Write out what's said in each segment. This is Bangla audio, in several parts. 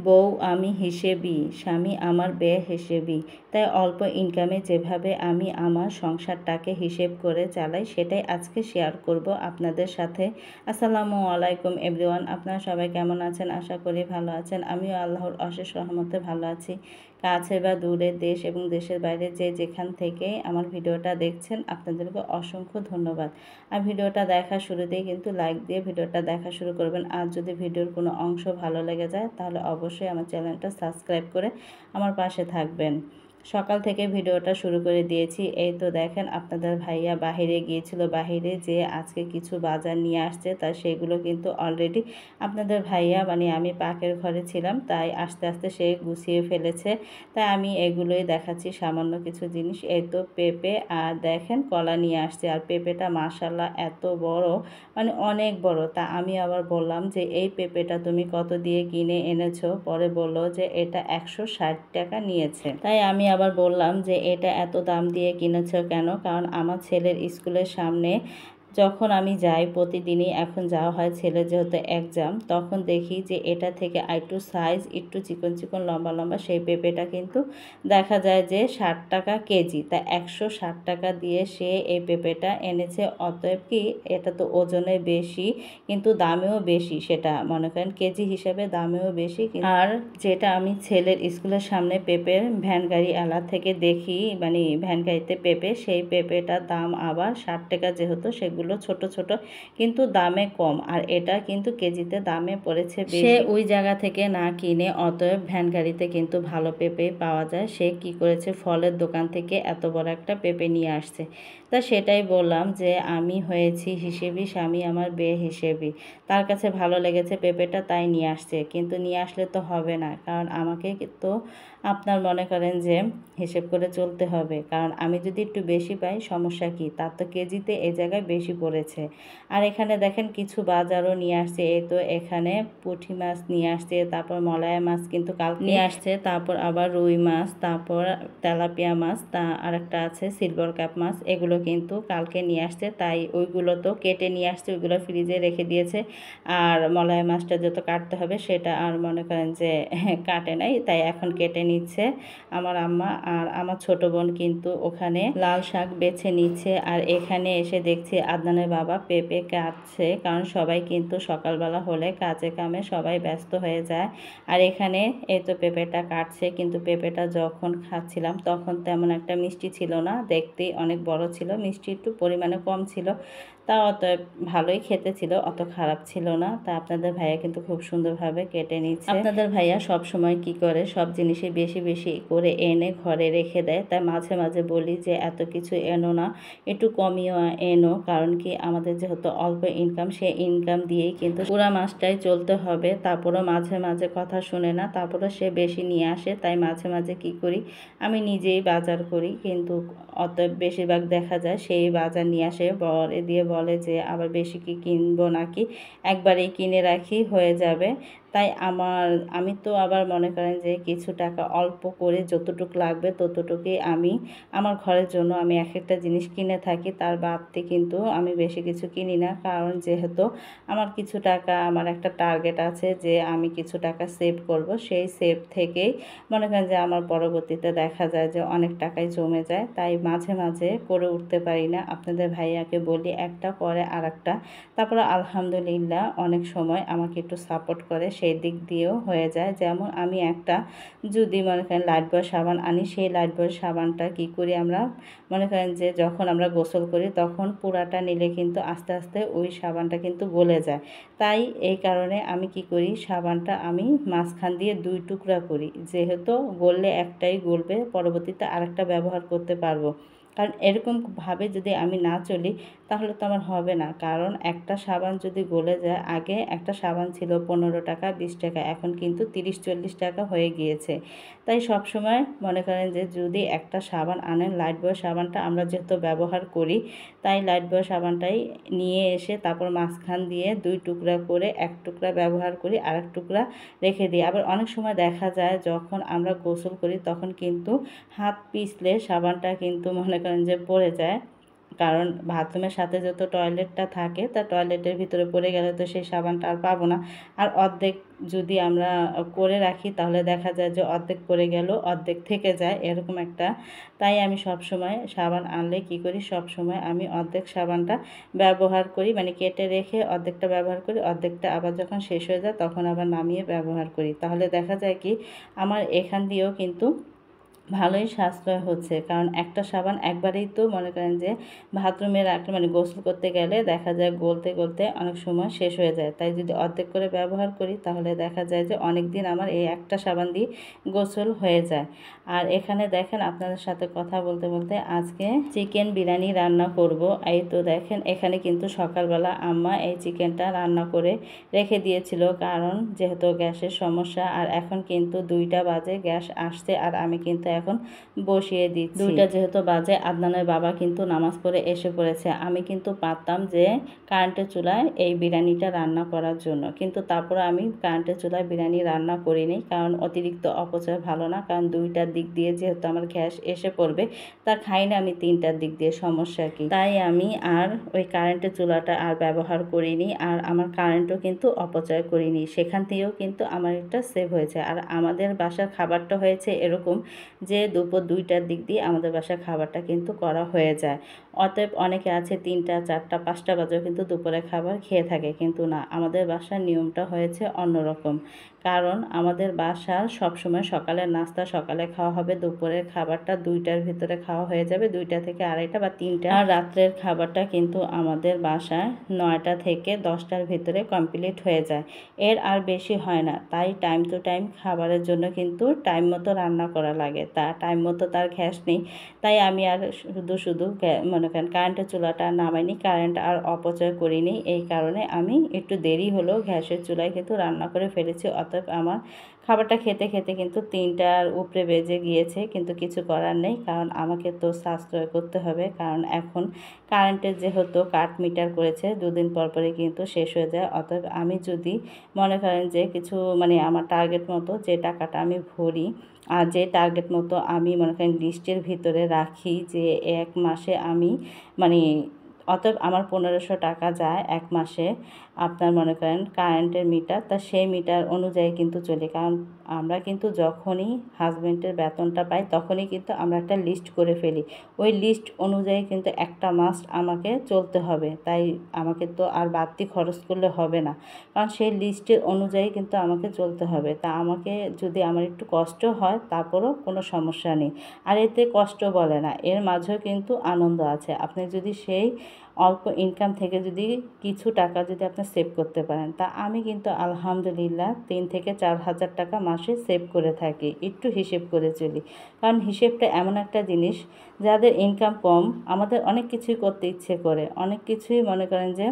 বউ আমি হিসেবি, স্বামী আমার বেহিসেবি। তাই অল্প ইনকামে যেভাবে আমি আমার সংসারটাকে হিসেব করে চালাই সেটাই আজকে শেয়ার করব আপনাদের সাথে। আসসালামু আলাইকুম এভরিওয়ান, আপনারা সবাই কেমন আছেন? আশা করি ভালো আছেন। আমিও আল্লাহর অশেষ রহমতে ভালো আছি। কাছে বা দূরে, দেশ এবং দেশের বাইরে যে যেখান থেকে আমার ভিডিওটা দেখছেন আপনাদেরকে অসংখ্য ধন্যবাদ। আর ভিডিওটা দেখার শুরুতেই কিন্তু লাইক দিয়ে ভিডিওটা দেখা শুরু করবেন। আর যদি ভিডিওর কোনো অংশ ভালো লেগে যায় তাহলে অবশ্যই আমার চ্যানেলটা সাবস্ক্রাইব করে আমার পাশে থাকবেন। সকাল থেকে ভিডিওটা শুরু করে দিয়েছি। এই তো দেখেন আপনাদের ভাইয়া বাহিরে গিয়েছিল, বাহিরে যে আজকে কিছু বাজার নিয়ে আসছে তা সেগুলো কিন্তু অলরেডি আপনাদের ভাইয়া আমি পাকের ঘরে ছিলাম তাই আস্তে আস্তে সে গুছিয়ে ফেলেছে। তাই আমি এগুলোই দেখাচ্ছি, সামান্য কিছু জিনিস। এই তো পেঁপে আর দেখেন কলা নিয়ে আসছে। আর পেঁপেটা মাশাআল্লাহ এত বড়, অনেক বড়। তা আমি আবার বললাম যে এই পেঁপেটা তুমি কত দিয়ে কিনে এনেছো? পরে বলল যে এটা 160 টাকা নিয়েছে। তাই আমি আবার বললাম যে এটা এত দাম দিয়ে কিনেছো কেন? কারণ আমার ছেলের স্কুলের সামনে যখন আমি যাই প্রতিদিনই, এখন যাওয়া হয় ছেলের যেহেতু এক্সাম, তখন দেখি যে এটা থেকে একটু সাইজ একটু চিকন চিকন লম্বা লম্বা সেই পেঁপেটা কিন্তু দেখা যায় যে 60 টাকা কেজি। তা 160 টাকা দিয়ে সে এই পেঁপেটা এনেছে। অতএব কি এটা তো ওজনে বেশি কিন্তু দামেও বেশি, সেটা মনে করেন কেজি হিসাবে দামেও বেশি। আর যেটা আমি ছেলের স্কুলের সামনে পেঁপের ভ্যান গাড়ি এলা থেকে দেখি, ভ্যান গাড়িতে পেঁপে, সেই পেঁপেটার দাম আবার 60 টাকা, যেহেতু সেগুলো ছোট ছোট কিন্তু দামে কম। আর এটা কিন্তু কেজিতে দামে পড়েছে বেশি। সে ওই জায়গা থেকে না কিনে অতএব ভ্যান গাড়িতে কিন্তু ভালো পেঁপে পাওয়া যায়। সে কি করেছে, ফলের দোকান থেকে এত বড় একটা পেঁপে নিয়ে আসছে। তা সেটাই বললাম যে আমি হয়েছি হিসেবি, স্বামী আমার বেহিসেবি। তার কাছে ভালো লেগেছে পেঁপেটা তাই নিয়ে আসছে। কিন্তু নিয়ে আসলে তো হবে না, কারণ আমাকে তো আপনার মনে করেন যে হিসেব করে চলতে হবে। কারণ আমি যদি একটু বেশি পাই সমস্যা কি, তার তো কেজিতে এই জায়গায় বেশি পড়েছে। আর এখানে দেখেন কিছু বাজারও নিয়ে আসছে। এই তো এখানে পুঁটি মাছ নিয়ে আসছে, তারপর মলায়া মাছ কিন্তু কালকে নিয়ে আসছে, তারপর আবার রুই মাছ, তারপর তেলাপিয়া মাছ, তা আরেকটা আছে সিলভার কাপ মাছ। এগুলো কিন্তু কালকে নিয়ে আসছে, তাই ওইগুলো তো কেটে নিয়ে আসছে, ওইগুলো ফ্রিজে রেখে দিয়েছে। আর মলায়া মাছটা যত কাটতে হবে সেটা আর মনে করেন যে কাটে নাই, তাই এখন কেটে নিচ্ছে আমার আম্মা। আর আমার ছোট বোন কিন্তু ওখানে লাল শাক বেছে নিচ্ছে। আর এখানে এসে দেখছি আদনানের বাবা পেঁপে কাটছে, কারণ সবাই কিন্তু সকালবেলা হলে কাজে কামে সবাই ব্যস্ত হয়ে যায়। আর এখানে এই তো পেঁপেটা কাটছে, কিন্তু পেঁপেটা যখন খাচ্ছিলাম তখন তেমন একটা মিষ্টি ছিল না, দেখতেই অনেক বড় ছিল, মিষ্টি একটু পরিমাণে কম ছিল। তা অতএব ভালোই খেতে ছিল, অত খারাপ ছিল না। তা আপনাদের ভাইয়া কিন্তু খুব সুন্দরভাবে কেটে নিচ্ছে। আপনাদের ভাইয়া সব সময় কি করে, সব জিনিসই বেশি বেশি করে এনে ঘরে রেখে দেয়। তাই মাঝে মাঝে বলি যে এত কিছু এনো না, একটু কমিয়ে এনো। কারণ কি আমাদের যেহেতু অল্প ইনকাম, সেই ইনকাম দিয়েই কিন্তু পুরা মাসটাই চলতে হবে। তারপরও মাঝে মাঝে কথা শুনে না, তারপরও সে বেশি নিয়ে আসে। তাই মাঝে মাঝে কি করি, আমি নিজেই বাজার করি। কিন্তু অতএব বেশিরভাগ দেখা যায় সেই বাজার নিয়ে আসে, বলে দিয়ে বলে যে আবার বেশি কি কিনবো নাকি, একবারেই কিনে রাখি হয়ে যাবে। তাই আমি তো আবার মনে করেন যে কিছু টাকা অল্প করে যতটুকু লাগবে ততটুকুই আমি আমার ঘরের জন্য আমি এক একটা জিনিস কিনে থাকি। তার বাদতে কিন্তু আমি বেশি কিছু কিনি না, কারণ যেহেতু আমার কিছু টাকা, আমার একটা টার্গেট আছে যে আমি কিছু টাকা সেভ করব। সেই সেভ থেকেই মনে করেন যে আমার পরবর্তীতে দেখা যায় যে অনেক টাকাই জমে যায়। তাই মাঝে মাঝে করে উঠতে পারি না। আপনাদের ভাইয়াকে বলি একটা করে আর একটা, তারপরে আলহামদুলিল্লাহ অনেক সময় আমাকে একটু সাপোর্ট করে, সেই দিক দিয়েও হয়ে যায়। যেমন আমি একটা যদি মনে করেন লাইফবয় সাবান আনি, সেই লাইফবয় সাবানটা কি করি আমরা, মনে করেন যে যখন আমরা গোসল করি তখন পুরাটা নিলে কিন্তু আস্তে আস্তে ওই সাবানটা কিন্তু গলে যায়। তাই এই কারণে আমি কি করি, সাবানটা আমি মাঝখান দিয়ে 2 টুকরা করি, যেহেতু গললে একটাই গলবে, পরবর্তীতে আরেকটা ব্যবহার করতে পারবো। কারণ এরকমভাবে যদি আমি না চলি তাহলে তো আমার হবে না। কারণ একটা সাবান যদি গলে যায়, আগে একটা সাবান ছিল 15 টাকা 20 টাকা, এখন কিন্তু 30-40 টাকা হয়ে গিয়েছে। তাই সবসময় মনে করেন যে যদি একটা সাবান আনেন, লাইফবয় সাবানটা আমরা যেহেতু ব্যবহার করি, তাই লাইফবয় সাবানটাই নিয়ে এসে তারপর মাঝখান দিয়ে 2 টুকরা করে 1 টুকরা ব্যবহার করি, আর 1 টুকরা রেখে দিই। আবার অনেক সময় দেখা যায় যখন আমরা গোসল করি তখন কিন্তু হাত পিছলে সাবানটা কিন্তু মনে করেন যে পড়ে যায়। কারণ বাথরুমের সাথে যত টয়লেটটা থাকে তা টয়লেটের ভিতরে পড়ে গেলে তো সেই সাবানটা আর পাবো না। আর অর্ধেক যদি আমরা করে রাখি তাহলে দেখা যায় যে অর্ধেক পড়ে গেল, অর্ধেক থেকে যায়, এরকম একটা। তাই আমি সব সময় সাবান আনলে কি করি, সব সময় আমি অর্ধেক সাবানটা ব্যবহার করি, মানে কেটে রেখে অর্ধেকটা ব্যবহার করি, অর্ধেকটা আবার যখন শেষ হয়ে যায় তখন আবার নামিয়ে ব্যবহার করি। তাহলে দেখা যায় কি আমার এখান দিয়েও কিন্তু ভালোই সাশ্রয় হচ্ছে। কারণ একটা সাবান একবারেই তো মনে করেন যে বাথরুমে রাখলে, মানে গোসল করতে গেলে দেখা যায় গলতে গলতে অনেক সময় শেষ হয়ে যায়। তাই যদি অর্ধেক করে ব্যবহার করি তাহলে দেখা যায় যে অনেক দিন আমার এই একটা সাবান দিয়ে গোসল হয়ে যায়। আর এখানে দেখেন আপনাদের সাথে কথা বলতে বলতে আজকে চিকেন বিরিয়ানি রান্না করব। এই তো দেখেন এখানে কিন্তু সকালবেলা আম্মা এই চিকেনটা রান্না করে রেখে দিয়েছিল, কারণ যেহেতু গ্যাসের সমস্যা। আর এখন কিন্তু 2টা বাজে, গ্যাস আসছে আর আমি কিন্তু এখন বসিয়ে দিচ্ছি। 2টা যেহেতু বাজে, আদনানের বাবা কিন্তু নামাজ পড়ে এসে পড়েছে। আমি কিন্তু পারতাম যে কারেন্টের চুলায় এই বিরিয়ানিটা রান্না করার জন্য, কিন্তু তারপরে আমি কারেন্টের চুলায় বিরিয়ানি রান্না করিনি, কারণ অতিরিক্ত অপচয় ভালো না। কারণ 2টার দিক দিয়ে যেহেতু আমার গ্যাস এসে পড়বে, তা খাই না আমি 3টার দিক দিয়ে, সমস্যা কি। তাই আমি আর ওই কারেন্টের চুলাটা আর ব্যবহার করিনি, আর আমার কারেন্টও কিন্তু অপচয় করিনি। সেখান থেকেও কিন্তু আমার একটা সেভ হয়েছে। আর আমাদের বাসার খাবারটা হয়েছে এরকম যে দুপুর 2টার দিক দিয়ে আমাদের বাসার খাবারটা কিন্তু করা হয়ে যায়। অতএব অনেকে আছে 3টা 4টা 5টা বাজেও কিন্তু দুপুরে খাবার খেয়ে থাকে, কিন্তু না, আমাদের বাসার নিয়মটা হয়েছে অন্যরকম। কারণ আমাদের বাসার সবসময় সকালের নাস্তা সকালে খাওয়া হবে, দুপুরের খাবারটা 2টার ভিতরে খাওয়া হয়ে যাবে, 2টা থেকে 2:30 বা 3টা। আর রাত্রের খাবারটা কিন্তু আমাদের বাসায় 9টা থেকে 10টার ভিতরে কমপ্লিট হয়ে যায়, এর আর বেশি হয় না। তাই টাইম টু টাইম খাবারের জন্য কিন্তু টাইম মতো রান্না করা লাগে, তা টাইম মতো তার গ্যাস নেই। তাই আমি আর শুধু শুধু মনে করেন কারেন্টের চুলাটা নামাইনি, কারেন্ট আর অপচয় করিনি। এই কারণে আমি একটু দেরি হলো গ্যাসের চুলায় কিন্তু রান্না করে ফেলেছি। অতএব আমার খাবারটা খেতে খেতে কিন্তু 3টার উপরে বেজে গিয়েছে, কিন্তু কিছু করার নেই, কারণ আমাকে তো সাশ্রয় করতে হবে। কারণ এখন কারেন্টের যেহেতু কাট মিটার করেছে 2 দিন পর পরই কিন্তু শেষ হয়ে যায়। অতএব আমি যদি মনে করেন যে কিছু, মানে আমার টার্গেট মতো যে টাকাটা আমি ভরি আর যে টার্গেট মতো আমি মনে করেন লিস্টের ভিতরে রাখি যে 1 মাসে আমি, মানে অতএব আমার 1500 টাকা যায় 1 মাসে আপনার মনে করেন কারেন্টের মিটার, তা সেই মিটার অনুযায়ী কিন্তু চলি। কারণ আমরা কিন্তু যখনই হাজব্যান্ডের বেতনটা পাই তখনই কিন্তু আমরা একটা লিস্ট করে ফেলি, ওই লিস্ট অনুযায়ী কিন্তু একটা মাস আমাকে চলতে হবে। তাই আমাকে তো আর বাড়তি খরচ করলে হবে না, কারণ সেই লিস্টের অনুযায়ী কিন্তু আমাকে চলতে হবে। তা আমাকে যদি আমার একটু কষ্ট হয় তারপরও কোনো সমস্যা নেই। আর এতে কষ্ট বলে না, এর মাঝেও কিন্তু আনন্দ আছে। আপনি যদি সেই অল্প ইনকাম থেকে যদি কিছু টাকা যদি আপনি সেভ করতে পারেন, তা আমি কিন্তু আলহামদুলিল্লাহ 3 থেকে 4 হাজার টাকা মাসে সেভ করে থাকি। একটু হিসেব করে চলি, কারণ হিসেবটা এমন একটা জিনিস, যাদের ইনকাম কম আমাদের অনেক কিছুই করতে ইচ্ছে করে, অনেক কিছুই মনে করেন যে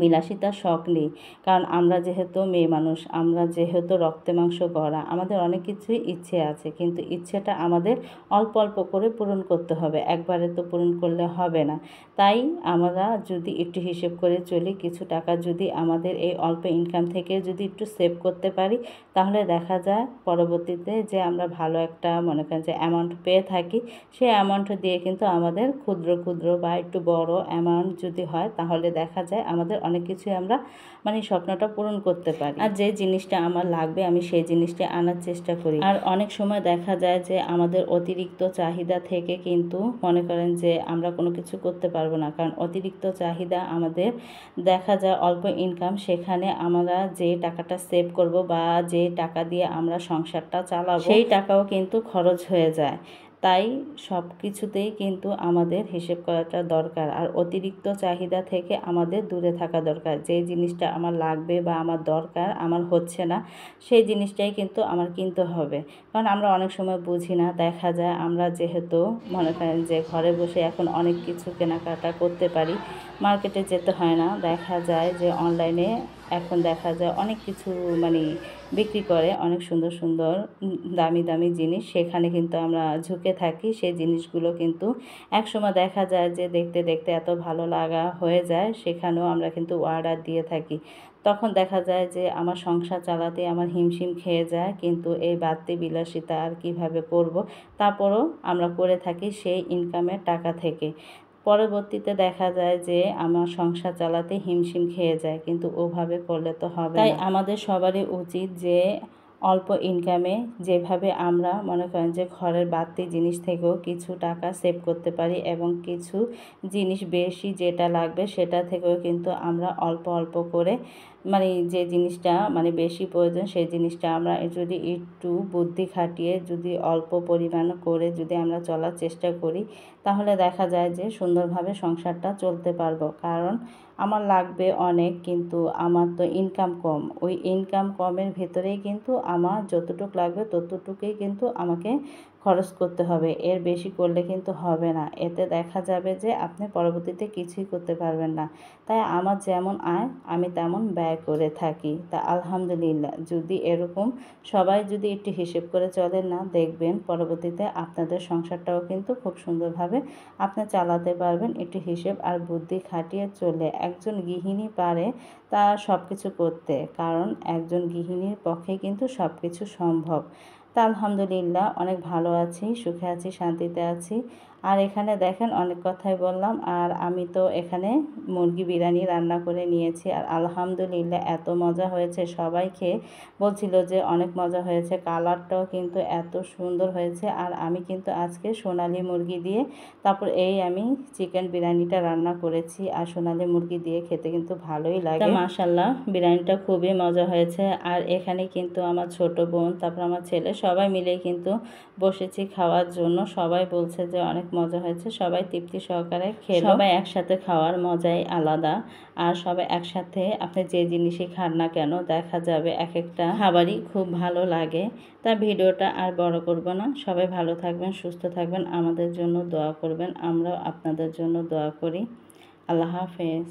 বিলাসিতার শখ নেই। কারণ আমরা যেহেতু মেয়ে মানুষ, আমরা যেহেতু রক্তে মাংস গড়া, আমাদের অনেক কিছুই ইচ্ছে আছে, কিন্তু ইচ্ছেটা আমাদের অল্প অল্প করে পূরণ করতে হবে, একবারে তো পূরণ করলে হবে না। তাই আমরা যদি একটু হিসেব করে চলি, কিছু টাকা যদি আমাদের এই অল্প ইনকাম থেকে যদি একটু সেভ করতে পারি, তাহলে দেখা যায় পরবর্তীতে যে আমরা ভালো একটা মনে করেন যে অ্যামাউন্ট পেয়ে থাকি, সেই অ্যামাউন্ট দিয়ে কিন্তু আমাদের ক্ষুদ্র ক্ষুদ্র বা একটু বড় অ্যামাউন্ট যদি হয়, তাহলে দেখা যায় আমাদের অনেক কিছুই আমরা মানে স্বপ্নটা পূরণ করতে পারি। আর যে জিনিসটা আমার লাগবে আমি সেই জিনিসটা আনার চেষ্টা করি। আর অনেক সময় দেখা যায় যে আমাদের অতিরিক্ত চাহিদা থেকে কিন্তু মনে করেন যে আমরা কোনো কিছু করতে পারবো না, কারণ অতিরিক্ত চাহিদা আমাদের দেখা যায় অল্প ইনকাম, সেখানে আমরা যে টাকাটা সেভ করব বা যে টাকা দিয়ে আমরা সংসারটা চালাবো সেই টাকাও কিন্তু খরচ হয়ে যায়। তাই সব কিছুতেই কিন্তু আমাদের হিসেব করাটা দরকার। আর অতিরিক্ত চাহিদা থেকে আমাদের দূরে থাকা দরকার। যে জিনিসটা আমার লাগবে বা আমার দরকার, আমার হচ্ছে না, সেই জিনিসটাই কিন্তু আমার কিনতে হবে। কারণ আমরা অনেক সময় বুঝি না, দেখা যায় আমরা যেহেতু মনে করেন যে ঘরে বসে এখন অনেক কিছু কেনাকাটা করতে পারি, মার্কেটে যেতে হয় না। দেখা যায় যে অনলাইনে এখন দেখা যায় অনেক কিছু মানে বিক্রি করে, অনেক সুন্দর সুন্দর দামি দামি জিনিস, সেখানে কিন্তু আমরা ঝুঁকে থাকি। সেই জিনিসগুলো কিন্তু একসময় দেখা যায় যে দেখতে দেখতে এত ভালো লাগা হয়ে যায়, সেখানেও আমরা কিন্তু অর্ডার দিয়ে থাকি। তখন দেখা যায় যে আমার সংসার চালাতে আমার হিমশিম খেয়ে যায়, কিন্তু এই বাড়তি বিলাসিতা আর কিভাবে করব, তারপরও আমরা করে থাকি সেই ইনকামের টাকা থেকে। পরবর্তীতে দেখা যায় যে আমার সংসার চালাতে হিমশিম খেয়ে যায়, কিন্তু ওভাবে করলে তো হবে না। তাই আমাদের সবারই উচিত যে অল্প ইনকামে যেভাবে আমরা মনে করেন যে ঘরের বাড়তি জিনিস থেকেও কিছু টাকা সেভ করতে পারি এবং কিছু জিনিস বেশি যেটা লাগবে সেটা থেকেও কিন্তু আমরা অল্প অল্প করে মানে যে জিনিসটা মানে বেশি প্রয়োজন সেই জিনিসটা আমরা যদি একটু বুদ্ধি খাটিয়ে যদি অল্প পরিমাণ করে যদি আমরা চলার চেষ্টা করি, তাহলে দেখা যায় যে সুন্দরভাবে সংসারটা চলতে পারবো। কারণ আমার লাগবে অনেক, কিন্তু আমার তো ইনকাম কম। ওই ইনকাম কমের ভেতরেই কিন্তু আমার যতটুকু লাগবে ততটুকুই কিন্তু আমাকে খরচ করতে হবে। এর বেশি করলে কিন্তু হবে না। এতে দেখা যাবে যে আপনি পরবর্তীতে কিছুই করতে পারবেন না। তাই আমার যেমন আয় আমি তেমন ব্যয় করে থাকি। তা আলহামদুলিল্লাহ, যদি এরকম সবাই যদি একটু হিসেব করে চলেন না, দেখবেন পরবর্তীতে আপনাদের সংসারটাও কিন্তু খুব সুন্দরভাবে আপনি চালাতে পারবেন একটু হিসেব আর বুদ্ধি খাটিয়ে চলে। একজন গৃহিণী পারে তা সব কিছু করতে, কারণ একজন গৃহিণীর পক্ষে কিন্তু সব কিছু সম্ভব। তা আলহামদুলিল্লাহ অনেক ভালো আছি, সুখে আছি, শান্তিতে আছি। আর এখানে দেখেন অনেক কথাই বললাম, আর আমি তো এখানে মুরগি বিরিয়ানি রান্না করে নিয়েছি। আর আলহামদুলিল্লাহ এত মজা হয়েছে, সবাই খেয়ে বলছিল যে অনেক মজা হয়েছে, কালারটাও কিন্তু এত সুন্দর হয়েছে। আর আমি কিন্তু আজকে সোনালী মুরগি দিয়ে তারপর আমি চিকেন বিরিয়ানিটা রান্না করেছি, আর সোনালী মুরগি দিয়ে খেতে কিন্তু ভালোই লাগে। মাশাল্লাহ বিরিয়ানিটা খুবই মজা হয়েছে। আর এখানে কিন্তু আমার ছোট বোন তারপর আমার ছেলে সবাই মিলে কিন্তু বসেছি খাওয়ার জন্য। সবাই বলছে যে অনেক মজা হয়েছে, সবাই তৃপ্তি সহকারে খেলো। সবাই একসাথে খাওয়ার মজাই আলাদা। আর সবাই একসাথে আপনি যে জিনিসই খান না কেন দেখা যাবে এক একটা খাবারই খুব ভালো লাগে। তা ভিডিওটা আর বড় করব না। সবাই ভালো থাকবেন, সুস্থ থাকবেন, আমাদের জন্য দোয়া করবেন, আমরাও আপনাদের জন্য দোয়া করি। আল্লাহ হাফেজ।